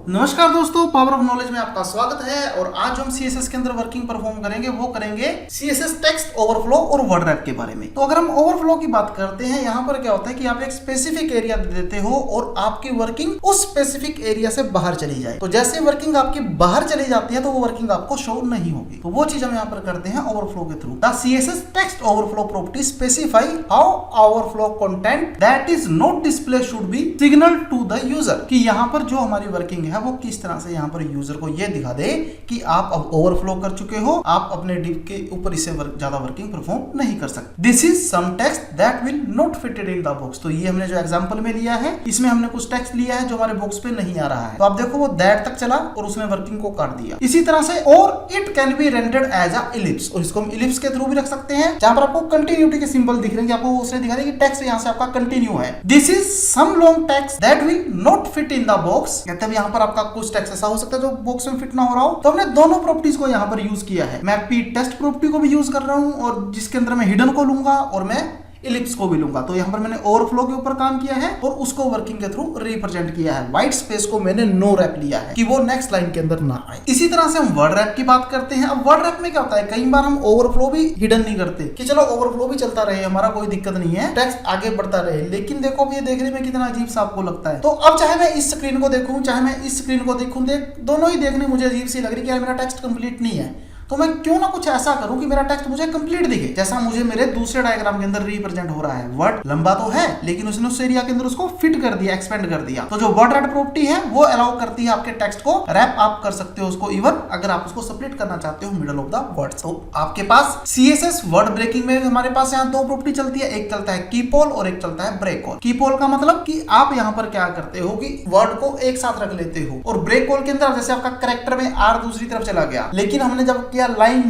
नमस्कार दोस्तों, power of knowledge में आपका स्वागत है। और आज हम सीएसएस के अंदर वर्किंग परफॉर्म करेंगे। वो करेंगे सीएसएस टेक्स्ट ओवरफ्लो और वर्ड रैप के बारे में। तो अगर हम ओवरफ्लो की बात करते हैं, यहाँ पर क्या होता है कि आप एक स्पेसिफिक एरिया देते हो और आपकी वर्किंग उस स्पेसिफिक एरिया से बाहर चली जाए। तो जैसे वर्किंग आपकी बाहर चली जाती है तो वो वर्किंग आपको शो नहीं होगी। तो वो चीज हम यहाँ पर करते हैं ओवरफ्लो के थ्रू। The CSS text overflow property specify how overflow content that is not display should be signal to the user, कि यहाँ पर जो हमारी वर्किंग है वो किस तरह से यहाँ पर यूजर को ये दिखा दे कि आप अब ओवरफ्लो कर चुके हो, आप अपने डिव के ऊपर इससे ज्यादा वर्किंग परफॉर्म नहीं कर सकते। This is some text that will not fitted in the box. तो ये हमने जो एग्जांपल में लिया है, इसमें हमने कुछ टेक्स्ट लिया है जो हमारे बॉक्स पे नहीं आ रहा है। तो आप देखो वो दैट तक चला और उसने वर्किंग को काट दिया। इसी तरह से और it can be rendered as a ellipse, और इसको हम इलिप्स के थ्रू भी रख सकते हैं, जहां पर आपको कंटिन्यूटी के सिंबल दिख रहे हैं कि आपको उसने दिखा दिया कि टेक्स्ट यहाँ से आपका कंटिन्यू है। This is some long text that will not fit in the box. मतलब यहाँ पर आपका कुछ टेक्स्ट ऐसा हो सकता है जो बॉक्स में फिट ना हो रहा हो। तो हमने दोनों प्रॉपर्टीज को यहाँ पर यूज किया है। मैं पी टेस्ट प्रॉपर्टी को भी यूज कर रहा हूं और जिसके अंदर मैं हिडन को लूंगा और मैं इलिप्स को भी लूंगा। तो यहाँ पर मैंने ओवरफ्लो के ऊपर काम किया है और उसको वर्किंग के थ्रू रिप्रेजेंट किया है। व्हाइट स्पेस को मैंने नो रैप लिया है कि वो नेक्स्ट लाइन के अंदर ना आए। इसी तरह से हम वर्ड रैप की बात करते हैं। अब वर्ड रैप में क्या होता है, कई बार हम ओवरफ्लो भी हिडन नहीं करते कि चलो ओवरफ्लो भी चलता रहे, हमारा कोई दिक्कत नहीं है, टेक्स्ट आगे बढ़ता रहे। लेकिन देखो अब ये देखने में कितना अजीब सा आपको लगता है। तो अब चाहे मैं इस स्क्रीन को देखूं चाहे मैं इस स्क्रीन को देखूं, दोनों ही देखने मुझे अजीब सी लग रही है कि यार मेरा टेक्स्ट कंप्लीट नहीं है। तो मैं क्यों ना कुछ ऐसा करूं कि मेरा टेक्स्ट मुझे कंप्लीट दिखे, जैसा मुझे मेरे दूसरे डायग्राम के अंदर रिप्रेजेंट हो रहा है। वर्ड लंबा तो है लेकिन उसने उस एरिया के अंदर उसको फिट कर दिया, एक्सपेंड कर दिया। तो जो वर्ड रैप प्रॉपर्टी है वो अलाउ करती है आपके टेक्स्ट को रैप आप कर सकते हो उसको, इवन अगर आप उसको स्प्लिट करना चाहते हो मिडल ऑफ द वर्ड। तो आपके पास सीएसएस वर्ड ब्रेकिंग में हमारे पास यहाँ दो प्रॉपर्टी चलती है, एक चलता है कीप ऑल और एक चलता है ब्रेक ऑल। कीप ऑल का मतलब कि आप यहाँ पर क्या करते हो कि वर्ड को एक साथ रख लेते हो, और ब्रेक ऑल के अंदर जैसे आपका कैरेक्टर में आर दूसरी तरफ चला गया, लेकिन हमने जब किया लाइन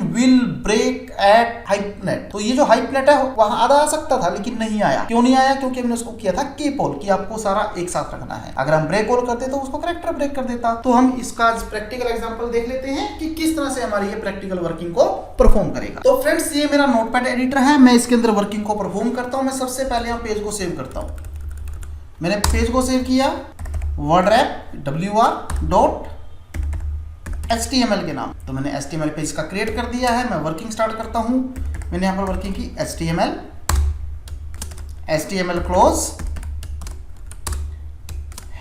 ब्रेक एट हाइपनेट, तो ये जो हाइपनेट है वहां आधा आ सकता था लेकिन नहीं आया। क्यों नहीं आया? क्योंकि हमने उसको किया था कीप ऑल, कि आपको सारा एक साथ रखना है। अगर हम ब्रेक ऑल करते तो उसको कैरेक्टर ब्रेक कर देता। तो हम इसका प्रैक्टिकल एग्जांपल देख लेते हैं कि किस तरह से हमारी ये प्रैक्टिकल वर्किंग को परफॉर्म करेगा। तो फ्रेंड्स, ये मेरा नोटपैड एडिटर है, मैं इसके अंदर वर्किंग को परफॉर्म करता हूं। मैं सबसे पहले यहाँ पेज को सेव करता हूं। मैंने पेज को सेव किया वर्ड रैप wr.html के नाम। तो मैंने HTML पेज का क्रिएट कर दिया है। मैं वर्किंग स्टार्ट करता हूं। मैंने यहां पर वर्किंग की HTML close,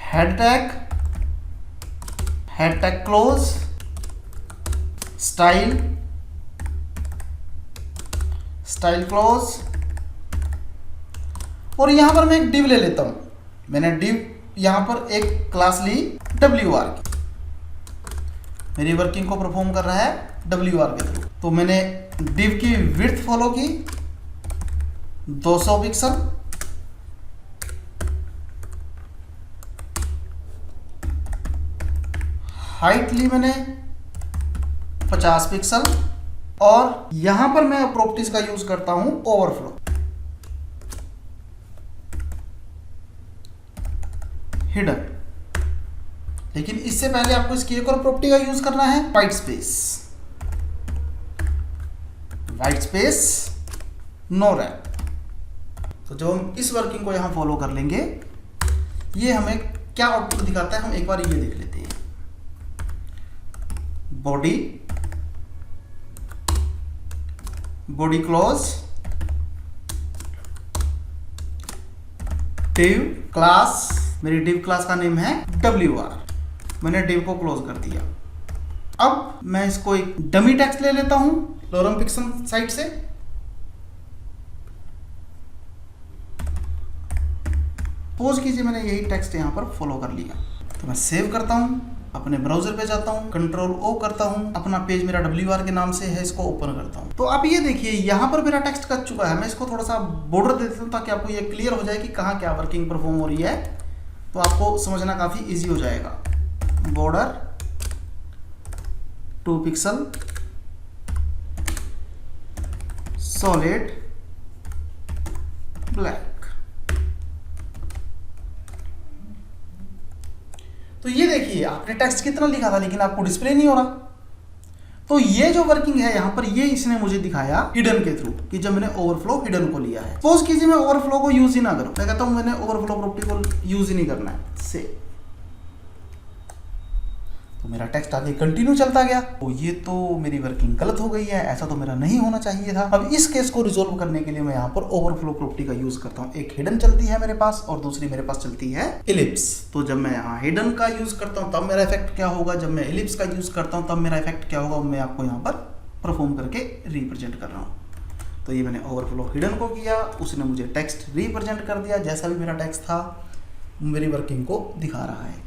head tag close, style close, और यहां पर मैं एक डिव ले लेता हूं। मैंने डिव यहां पर एक क्लास ली WR की, मेरी वर्किंग को परफॉर्म कर रहा है WR के थ्रू। तो मैंने डिव की विड्थ फॉलो की 200 पिक्सल, हाइट ली मैंने 50 पिक्सल, और यहां पर मैं प्रॉपर्टीज का यूज करता हूं ओवरफ्लो, हिडन। लेकिन इससे पहले आपको इसकी एक और प्रॉपर्टी का यूज करना है, व्हाइट स्पेस नो रैप। तो जब हम इस वर्किंग को यहां फॉलो कर लेंगे, ये हमें क्या आउटपुट दिखाता है हम एक बार ये देख लेते हैं। बॉडी क्लोज, डिव क्लास, मेरी डिव क्लास का नेम है WR। मैंने डिव को क्लोज कर दिया। अब मैं इसको एक डमी टेक्स्ट ले लेता हूं लोरम पिक्सल साइट से। सपोज कीजिए मैंने यही टेक्स्ट यहां पर फॉलो कर लिया। तो मैं सेव करता हूं, अपने ब्राउजर पे जाता हूं, कंट्रोल O करता हूं, अपना पेज मेरा WR के नाम से है, इसको ओपन करता हूं। तो अब ये देखिए यहां पर मेरा टेक्स्ट कट चुका है। मैं इसको थोड़ा सा बॉर्डर दे देता हूं ताकि आपको ये क्लियर हो जाए कि कहां क्या वर्किंग परफॉर्म हो रही है। तो आपको समझना काफी इजी हो जाएगा। Border 2 pixel, solid black. तो ये देखिए आपने टेक्स्ट कितना लिखा था लेकिन आपको डिस्प्ले नहीं हो रहा। तो ये जो वर्किंग है यहाँ पर, ये इसने मुझे दिखाया हिडन के थ्रू, कि जब मैंने ओवरफ्लो हिडन को लिया है। सपोज कीजिए मैं ओवरफ्लो को यूज ही ना करूं, मैं कहता हूं मैंने ओवरफ्लो प्रॉपर्टी को यूज ही नहीं करना है, से तो मेरा टेक्स्ट आगे कंटिन्यू चलता गया। तो ये तो मेरी वर्किंग गलत हो गई है, ऐसा तो मेरा नहीं होना चाहिए था। अब इस केस को रिजोल्व करने के लिए मैं यहाँ पर ओवरफ्लो प्रॉपर्टी का यूज करता हूँ। एक हिडन चलती है मेरे पास और दूसरी मेरे पास चलती है इलिप्स। तो जब मैं यहाँ हिडन का यूज करता हूँ तब मेरा इफेक्ट क्या होगा, जब मैं इलिप्स का यूज करता हूँ तब मेरा इफेक्ट क्या होगा, मैं आपको यहाँ पर परफॉर्म करके रिप्रेजेंट कर रहा हूँ। तो ये मैंने ओवरफ्लो हिडन को किया, उसने मुझे टेक्स्ट रिप्रेजेंट कर दिया, जैसा भी मेरा टेक्स्ट था मेरी वर्किंग को दिखा रहा है।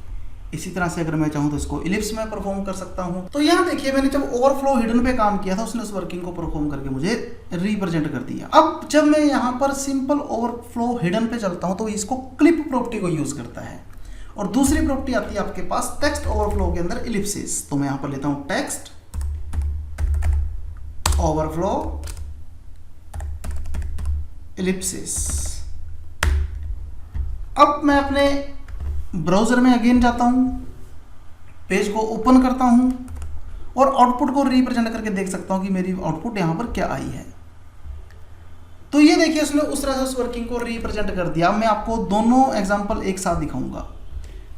इसी तरह से अगर मैं चाहूँ तो इसको इलिप्स में परफॉर्म कर सकता हूँ। तो यहाँ देखिए मैंने जब ओवरफ्लो हिडन पे काम किया था उसने उस वर्किंग को परफॉर्म करके मुझे रिप्रेजेंट कर दिया। अब जब मैं यहाँ पर सिंपल ओवरफ्लो हिडन पे चलता हूँ तो इसको क्लिप प्रॉपर्टी को यूज करता है। और दूसरी प्रॉपर्टी आती है आपके पास टेक्स्ट ओवरफ्लो के अंदर इलिप्सिस। तो मैं यहाँ पर लेता हूँ टेक्स्ट ओवरफ्लो इलिप्सिस। अब मैं अपने ब्राउजर में अगेन जाता हूं, पेज को ओपन करता हूं और आउटपुट को रिप्रेजेंट करके देख सकता हूं कि मेरी आउटपुट यहां पर क्या आई है। तो ये देखिए उसने उस तरह से उस वर्किंग को रिप्रेजेंट कर दिया। मैं आपको दोनों एग्जांपल एक साथ दिखाऊंगा।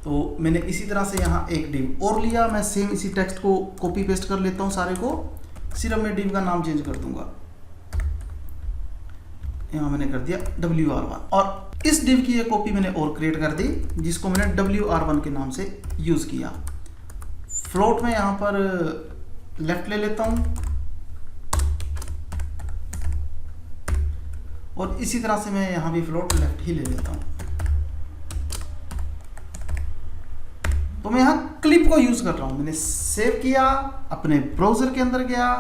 तो मैंने इसी तरह से यहाँ एक डिव और लिया, मैं सेम इसी टेक्स्ट को कॉपी पेस्ट कर लेता हूँ सारे को, सिर्फ मैं डिव का नाम चेंज कर दूंगा। यहाँ मैंने कर दिया WR1 और इस डिव की एक कॉपी मैंने और क्रिएट कर दी जिसको मैंने WR1 के नाम से यूज किया। फ्लोट में यहाँ पर लेफ्ट ले लेता हूँ और इसी तरह से मैं यहाँ भी फ्लोट लेफ्ट ही ले लेता हूँ। तो मैं यहाँ क्लिप को यूज कर रहा हूँ। मैंने सेव किया, अपने ब्राउजर के अंदर गया,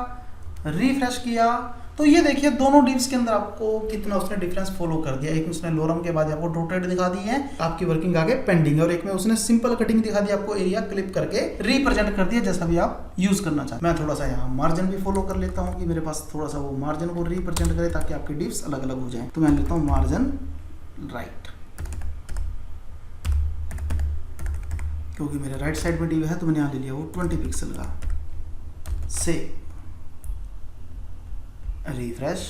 रिफ्रेश किया, तो ये देखिए दोनों डिव्स के अंदर आपको कितना उसने डिफरेंस फॉलो कर दिया। एक में उसने लोरम के बाद आपको डॉटेड दिखा दी है, आपकी वर्किंग आगे पेंडिंग है, और एक में उसने सिंपल कटिंग दिखा दी, आपको एरिया क्लिप करके रिप्रेजेंट कर दिया जैसा भी आप यूज करना चाहते हैं। मैं थोड़ा सा यहाँ मार्जिन भी फॉलो कर लेता हूँ कि मेरे पास थोड़ा सा वो मार्जिन को रिप्रेजेंट करे ताकि आपकी डिव्स अलग अलग हो जाए। तो मैं लेता हूँ मार्जिन राइट, क्योंकि मेरे राइट साइड में डिव है तो मैंने यहाँ ले लिया वो 20 पिक्सल का। से रिफ्रेश,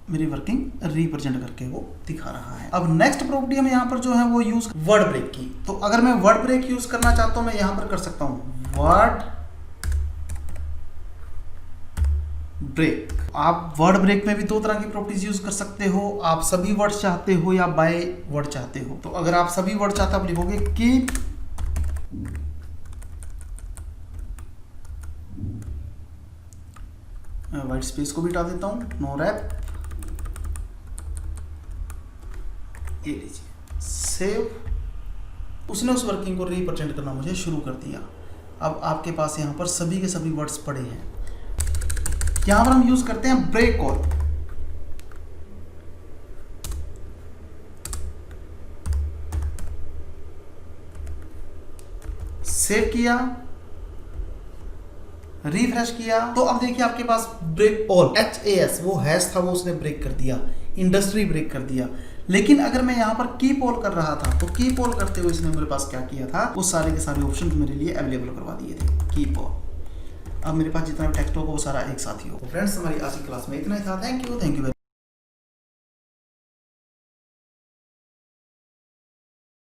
मेरी वर्किंग रिप्रेजेंट करके वो दिखा रहा है। अब नेक्स्ट प्रॉपर्टी हम यहाँ पर जो है वो यूज वर्ड ब्रेक की। तो अगर मैं वर्ड ब्रेक यूज करना चाहता हूं मैं यहाँ पर कर सकता हूं वर्ड ब्रेक। आप वर्ड ब्रेक में भी दो तरह की प्रॉपर्टीज यूज कर सकते हो। आप सभी वर्ड चाहते हो या बाय वर्ड चाहते हो। तो अगर आप सभी वर्ड चाहते हो आप लिखोगे कीप व्हाइट स्पेस को भी हटा देता हूं, नो रैप, ये लीजिए सेव। उसने उस वर्किंग को रिप्रेजेंट करना मुझे शुरू कर दिया। अब आपके पास यहाँ पर सभी के सभी वर्ड्स पड़े हैं। यहां पर हम यूज करते हैं ब्रेक कॉल। सेव किया, रिफ्रेश किया, तो अब देखिए आपके पास ब्रेक ऑल HAS वो हैश था वो उसने ब्रेक कर दिया, इंडस्ट्री ब्रेक कर दिया। लेकिन अगर मैं यहाँ पर कीप ऑल कर रहा था तो कीप ऑल करते हुए इसने मेरे पास क्या किया था, वो सारे के सारे ऑप्शन मेरे लिए अवेलेबल करवा दिए थे कीप ऑल। अब मेरे पास जितना टेक्स्ट होगा वो सारा एक साथ ही हो। फ्रेंड्स हमारी आज की क्लास में इतना ही था। Thank you very